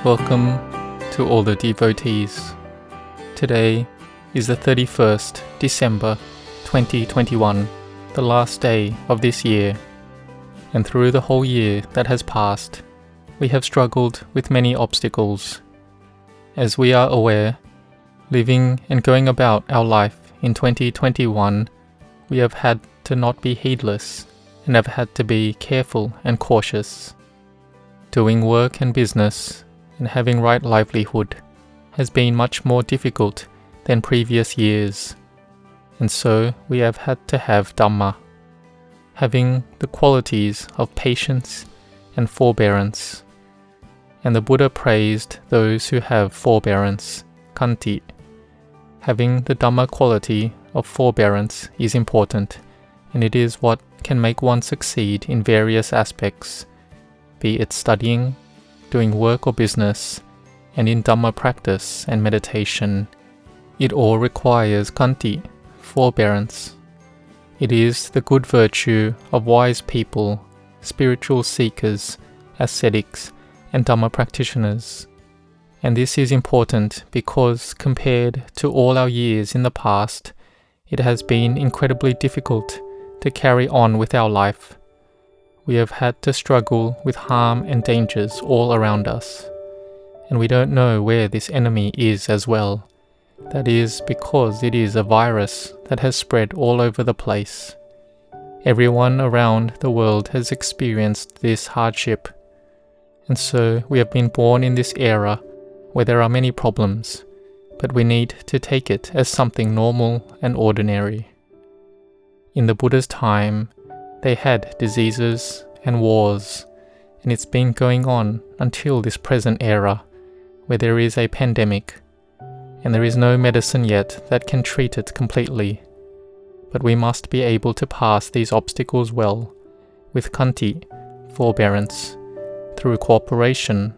Welcome to all the devotees. Today is the 31st December 2021, the last day of this year. And through the whole year that has passed, we have struggled with many obstacles. As we are aware, living and going about our life in 2021, we have had to not be heedless and have had to be careful and cautious. Doing work and business and having right livelihood has been much more difficult than previous years, and so we have had to have Dhamma, having the qualities of patience and forbearance. And the Buddha praised those who have forbearance, Kanti. Having the Dhamma quality of forbearance is important, and it is what can make one succeed in various aspects, be it studying, doing work or business, and in Dhamma practice and meditation. It all requires Kanti, forbearance. It is the good virtue of wise people, spiritual seekers, ascetics, and Dhamma practitioners. And this is important because compared to all our years in the past, it has been incredibly difficult to carry on with our life. We have had to struggle with harm and dangers all around us, and we don't know where this enemy is as well. That is because it is a virus that has spread all over the place. Everyone around the world has experienced this hardship, and so we have been born in this era where there are many problems, but we need to take it as something normal and ordinary. In the Buddha's time, they had diseases and wars, and it's been going on until this present era, where there is a pandemic, and there is no medicine yet that can treat it completely. But we must be able to pass these obstacles well, with Kanti, forbearance, through cooperation,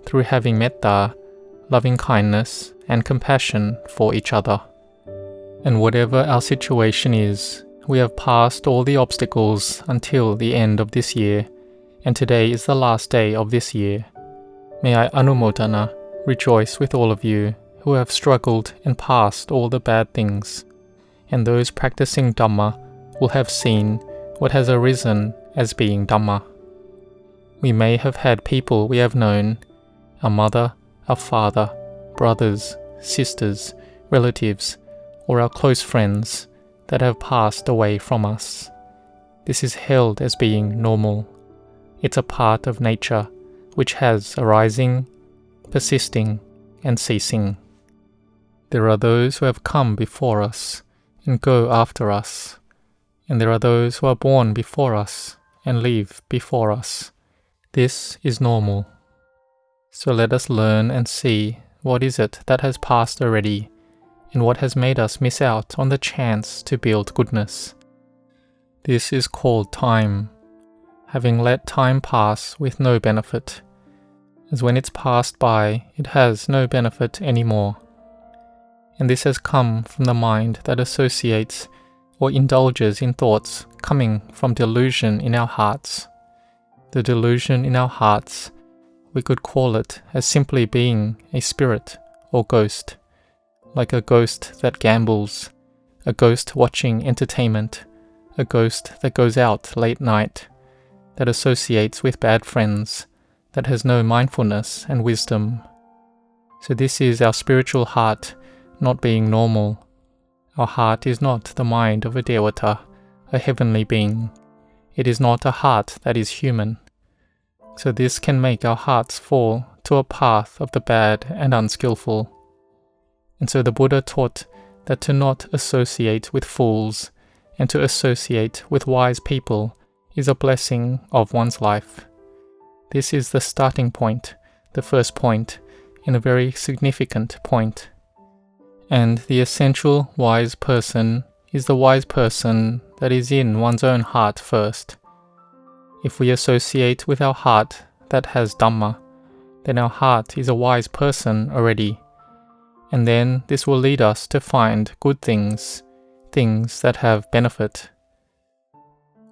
through having metta, loving kindness, and compassion for each other. And whatever our situation is, we have passed all the obstacles until the end of this year, and today is the last day of this year. May I anumodana, rejoice with all of you who have struggled and passed all the bad things, and those practicing Dhamma will have seen what has arisen as being Dhamma. We may have had people we have known, our mother, our father, brothers, sisters, relatives, or our close friends, that have passed away from us. This is held as being normal. It's a part of nature which has arising, persisting, and ceasing. There are those who have come before us and go after us, and there are those who are born before us and leave before us. This is normal. So let us learn and see what is it that has passed already, and what has made us miss out on the chance to build goodness. This is called time, having let time pass with no benefit, as when it's passed by, it has no benefit anymore. And this has come from the mind that associates or indulges in thoughts coming from delusion in our hearts. The delusion in our hearts, we could call it as simply being a spirit or ghost, like a ghost that gambles, a ghost watching entertainment, a ghost that goes out late night, that associates with bad friends, that has no mindfulness and wisdom. So this is our spiritual heart not being normal. Our heart is not the mind of a devata, a heavenly being. It is not a heart that is human. So this can make our hearts fall to a path of the bad and unskillful. And so the Buddha taught that to not associate with fools and to associate with wise people is a blessing of one's life. This is the starting point, the first point, and a very significant point. And the essential wise person is the wise person that is in one's own heart first. If we associate with our heart that has Dhamma, then our heart is a wise person already. And then this will lead us to find good things, things that have benefit.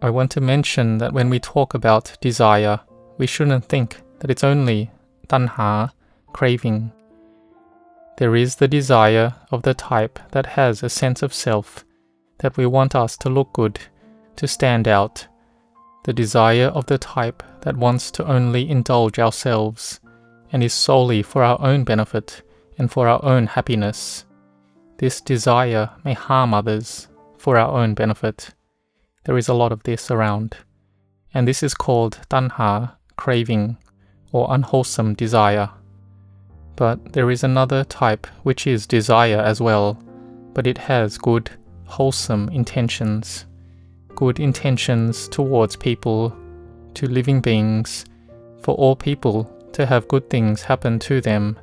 I want to mention that when we talk about desire, we shouldn't think that it's only Tanha, craving. There is the desire of the type that has a sense of self, that we want us to look good, to stand out. The desire of the type that wants to only indulge ourselves, and is solely for our own benefit and for our own happiness. This desire may harm others for our own benefit. There is a lot of this around. And this is called Tanha, craving, or unwholesome desire. But there is another type which is desire as well, but it has good, wholesome intentions. Good intentions towards people, to living beings, for all people to have good things happen to them,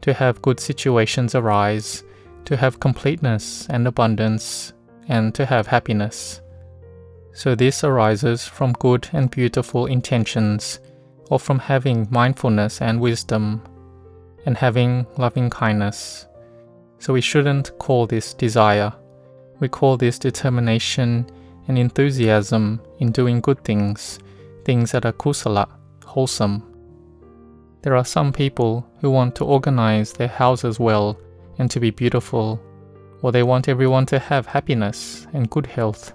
to have good situations arise, to have completeness and abundance, and to have happiness. So this arises from good and beautiful intentions, or from having mindfulness and wisdom, and having loving kindness. So we shouldn't call this desire. We call this determination and enthusiasm in doing good things, things that are kusala, wholesome. There are some people who want to organize their houses well and to be beautiful, or they want everyone to have happiness and good health,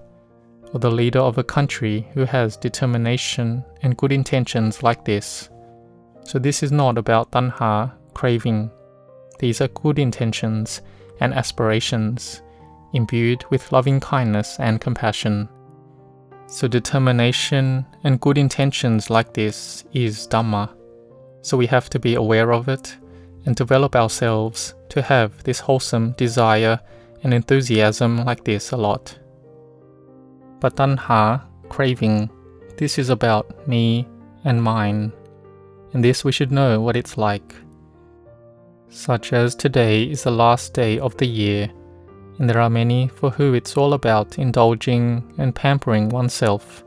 or the leader of a country who has determination and good intentions like this. So this is not about tanha, craving. These are good intentions and aspirations, imbued with loving kindness and compassion. So determination and good intentions like this is Dhamma. So we have to be aware of it and develop ourselves to have this wholesome desire and enthusiasm like this a lot. But Tanha, craving, this is about me and mine, and this we should know what it's like. Such as today is the last day of the year, and there are many for who it's all about indulging and pampering oneself,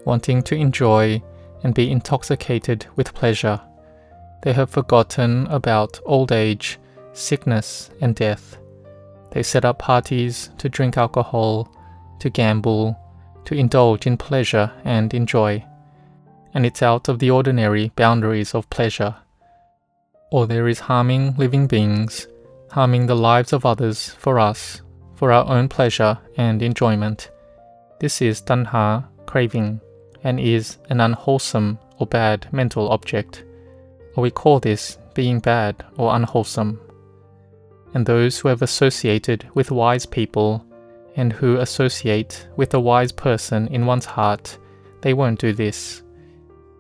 wanting to enjoy and be intoxicated with pleasure. They have forgotten about old age, sickness, and death. They set up parties to drink alcohol, to gamble, to indulge in pleasure and enjoy, and it's out of the ordinary boundaries of pleasure. Or there is harming living beings, harming the lives of others for us, for our own pleasure and enjoyment. This is tanha, craving, and is an unwholesome or bad mental object, or we call this being bad or unwholesome. And those who have associated with wise people, and who associate with a wise person in one's heart, they won't do this.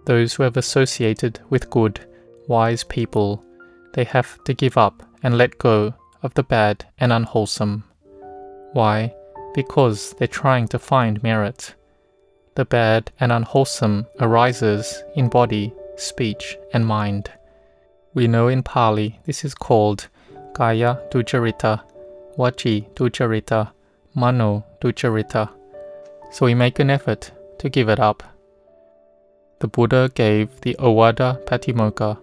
Those who have associated with good, wise people, they have to give up and let go of the bad and unwholesome. Why? Because they're trying to find merit. The bad and unwholesome arises in body, speech, and mind. We know in Pali this is called Kaya Ducharita, Vachi Ducharita, Mano Ducharita. So we make an effort to give it up. The Buddha gave the Ovada Patimokkha,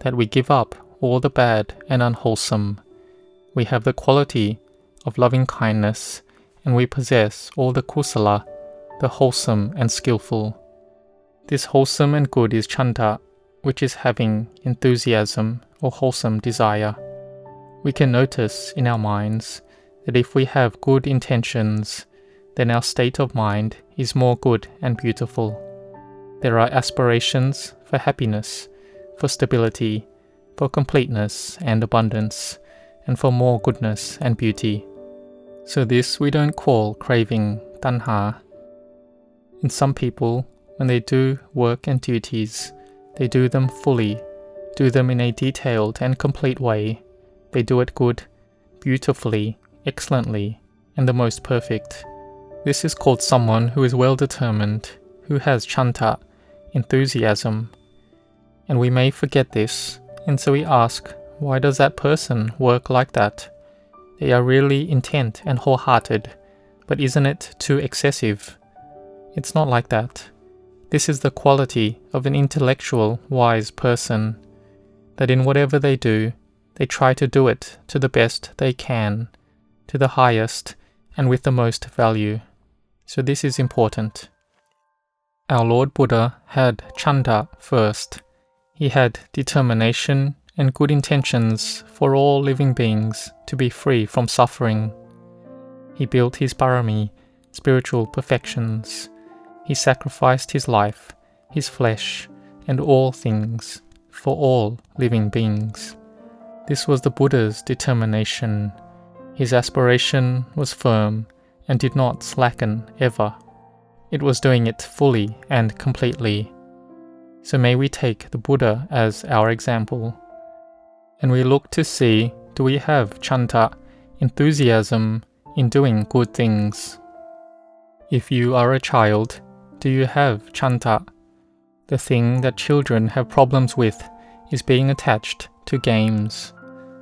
that we give up all the bad and unwholesome. We have the quality of loving kindness, and we possess all the kusala, the wholesome and skillful. This wholesome and good is chanta, which is having enthusiasm or wholesome desire. We can notice in our minds that if we have good intentions, then our state of mind is more good and beautiful. There are aspirations for happiness, for stability, for completeness and abundance, and for more goodness and beauty. So this we don't call craving, tanha. And some people, when they do work and duties, they do them fully, do them in a detailed and complete way. They do it good, beautifully, excellently, and the most perfect. This is called someone who is well determined, who has chanta, enthusiasm. And we may forget this, and so we ask, why does that person work like that? They are really intent and wholehearted, but isn't it too excessive? It's not like that. This is the quality of an intellectual, wise person, that in whatever they do, they try to do it to the best they can, to the highest and with the most value. So this is important. Our Lord Buddha had chanda first. He had determination and good intentions for all living beings to be free from suffering. He built his parami, spiritual perfections. He sacrificed his life, his flesh, and all things for all living beings. This was the Buddha's determination. His aspiration was firm and did not slacken ever. It was doing it fully and completely. So may we take the Buddha as our example. And we look to see, do we have chanta, enthusiasm in doing good things? If you are a child, do you have chanta? The thing that children have problems with is being attached to games.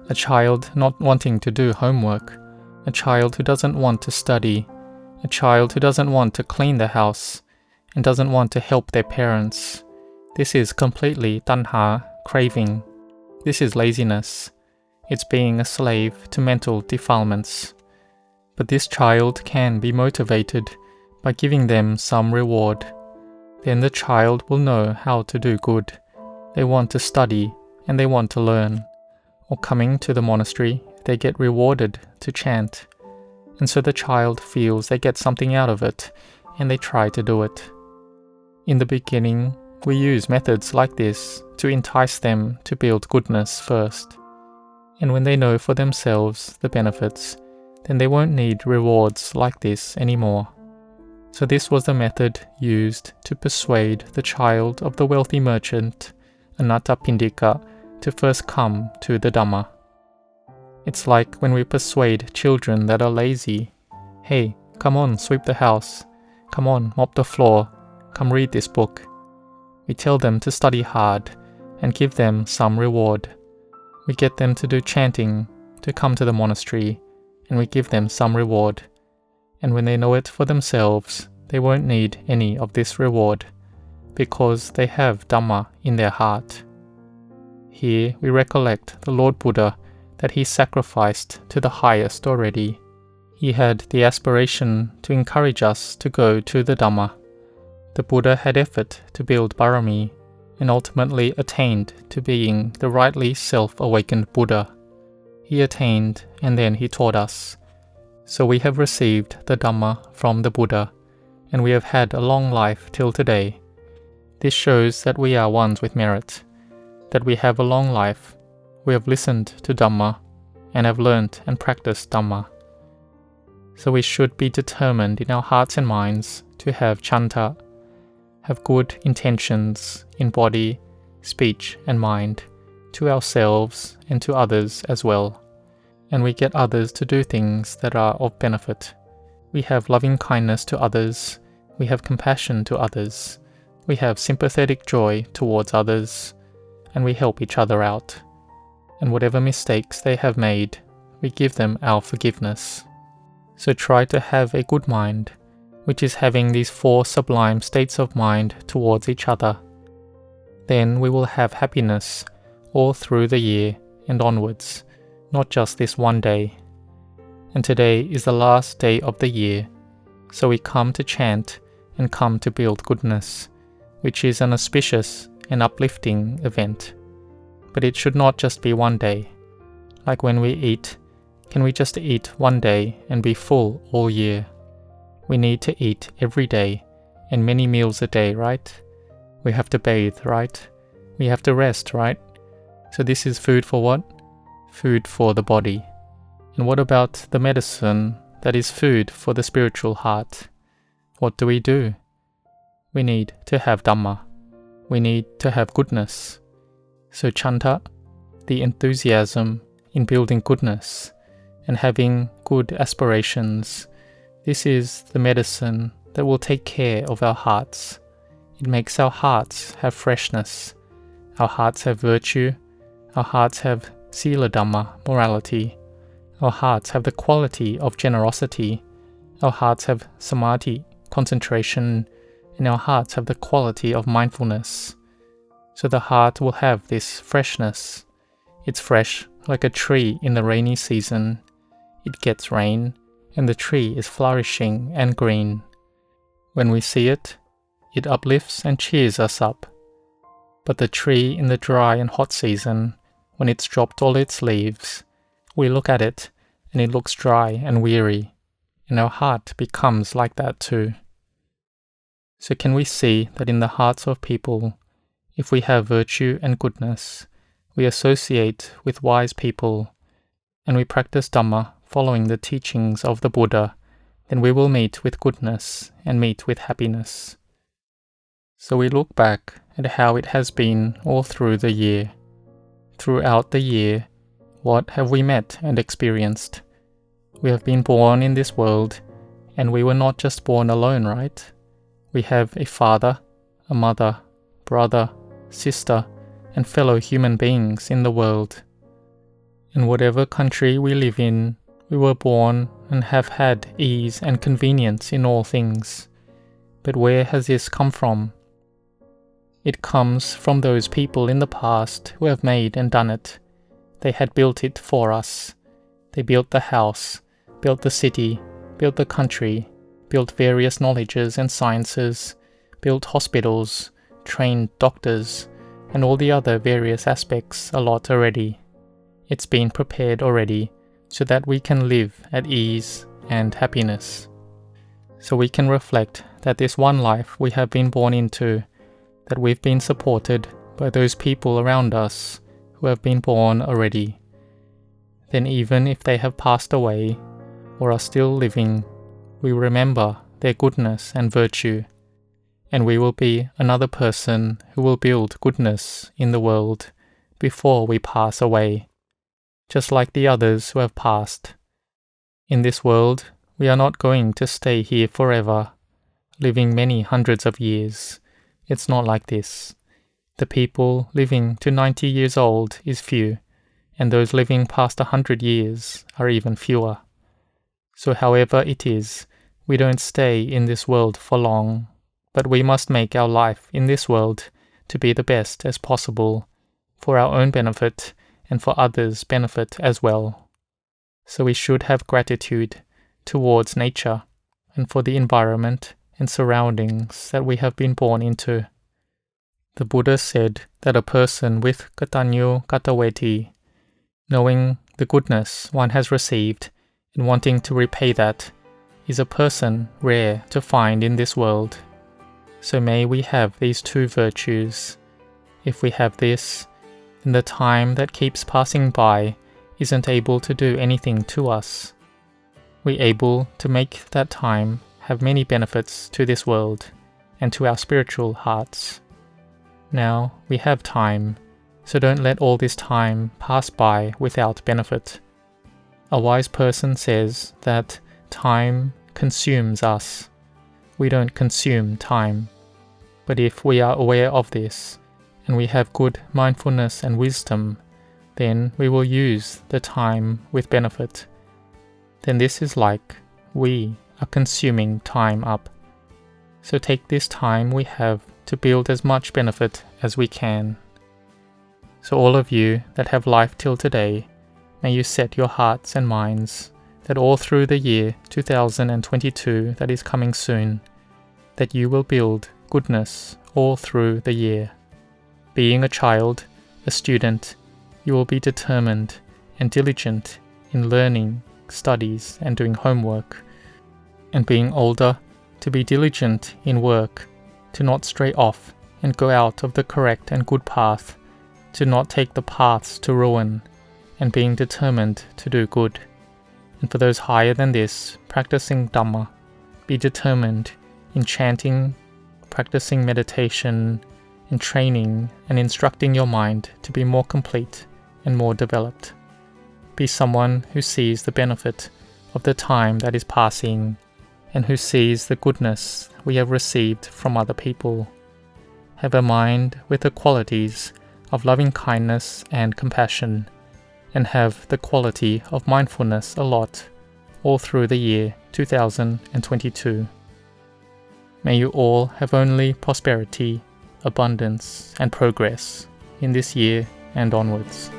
A child not wanting to do homework, a child who doesn't want to study, a child who doesn't want to clean the house and doesn't want to help their parents. This is completely Tanha, craving. This is laziness. It's being a slave to mental defilements. But this child can be motivated by giving them some reward. Then the child will know how to do good. They want to study and they want to learn. Or coming to the monastery, they get rewarded to chant. And so the child feels they get something out of it and they try to do it. In the beginning, we use methods like this to entice them to build goodness first. And when they know for themselves the benefits, then they won't need rewards like this anymore. So this was the method used to persuade the child of the wealthy merchant, Anathapindika, to first come to the Dhamma. It's like when we persuade children that are lazy. Hey, come on, sweep the house. Come on, mop the floor. Come read this book. We tell them to study hard and give them some reward. We get them to do chanting, to come to the monastery, and we give them some reward. And when they know it for themselves, they won't need any of this reward, because they have Dhamma in their heart. Here we recollect the Lord Buddha that he sacrificed to the highest already. He had the aspiration to encourage us to go to the Dhamma. The Buddha had effort to build parami and ultimately attained to being the rightly self-awakened Buddha. He attained and then he taught us. So we have received the Dhamma from the Buddha, and we have had a long life till today. This shows that we are ones with merit, that we have a long life. We have listened to Dhamma and have learnt and practiced Dhamma. So we should be determined in our hearts and minds to have chanta, have good intentions in body, speech and mind, to ourselves and to others as well. And we get others to do things that are of benefit. We have loving kindness to others, we have compassion to others, we have sympathetic joy towards others, and we help each other out. And whatever mistakes they have made, we give them our forgiveness. So try to have a good mind, which is having these 4 sublime states of mind towards each other. Then we will have happiness all through the year and onwards, not just this one day. And today is the last day of the year, so we come to chant and come to build goodness, which is an auspicious and uplifting event. But it should not just be one day. Like when we eat, can we just eat one day and be full all year? We need to eat every day, and many meals a day, right? We have to bathe, right? We have to rest, right? So this is food for what? Food for the body. And what about the medicine that is food for the spiritual heart? What do? We need to have Dhamma. We need to have goodness. So chanta, the enthusiasm in building goodness and having good aspirations, this is the medicine that will take care of our hearts. It makes our hearts have freshness. Our hearts have virtue. Our hearts have Sila Dhamma, morality. Our hearts have the quality of generosity. Our hearts have samadhi, concentration. And our hearts have the quality of mindfulness. So the heart will have this freshness. It's fresh like a tree in the rainy season. It gets rain, and the tree is flourishing and green. When we see it, it uplifts and cheers us up. But the tree in the dry and hot season, when it's dropped all its leaves, we look at it and it looks dry and weary, and our heart becomes like that too. So can we see that in the hearts of people, if we have virtue and goodness, we associate with wise people, and we practice Dhamma following the teachings of the Buddha, then we will meet with goodness and meet with happiness. So we look back at how it has been all through the year. Throughout the year, what have we met and experienced? We have been born in this world, and we were not just born alone, right? We have a father, a mother, brother, sister, and fellow human beings in the world. In whatever country we live in, we were born and have had ease and convenience in all things. But where has this come from? It comes from those people in the past who have made and done it. They had built it for us. They built the house, built the city, built the country, built various knowledges and sciences, built hospitals, trained doctors, and all the other various aspects a lot already. It's been prepared already so that we can live at ease and happiness. So we can reflect that this one life we have been born into, that we've been supported by those people around us who have been born already. Then even if they have passed away or are still living, we remember their goodness and virtue, and we will be another person who will build goodness in the world before we pass away, just like the others who have passed. In this world, we are not going to stay here forever, living many hundreds of years. It's not like this. The people living to 90 years old is few, and those living past 100 years are even fewer. So however it is, we don't stay in this world for long, but we must make our life in this world to be the best as possible, for our own benefit and for others' benefit as well. So we should have gratitude towards nature and for the environment and surroundings that we have been born into. The Buddha said that a person with katanyo kataweti, knowing the goodness one has received and wanting to repay that, is a person rare to find in this world. So may we have these two virtues. If we have this, then the time that keeps passing by isn't able to do anything to us. We're able to make that time have many benefits to this world and to our spiritual hearts. Now we have time, so don't let all this time pass by without benefit. A wise person says that time consumes us. We don't consume time. But if we are aware of this, and we have good mindfulness and wisdom, then we will use the time with benefit. Then this is like we are consuming time up. So take this time we have to build as much benefit as we can. So all of you that have life till today, may you set your hearts and minds that all through the year 2022 that is coming soon, that you will build goodness all through the year. Being a child, a student, you will be determined and diligent in learning, studies, and doing homework. And being older, to be diligent in work, to not stray off and go out of the correct and good path, to not take the paths to ruin, and being determined to do good. And for those higher than this, practicing Dhamma, be determined in chanting, practicing meditation, in training and instructing your mind to be more complete and more developed. Be someone who sees the benefit of the time that is passing and who sees the goodness we have received from other people. Have a mind with the qualities of loving kindness and compassion, and have the quality of mindfulness a lot all through the year 2022. May you all have only prosperity, abundance, and progress in this year and onwards.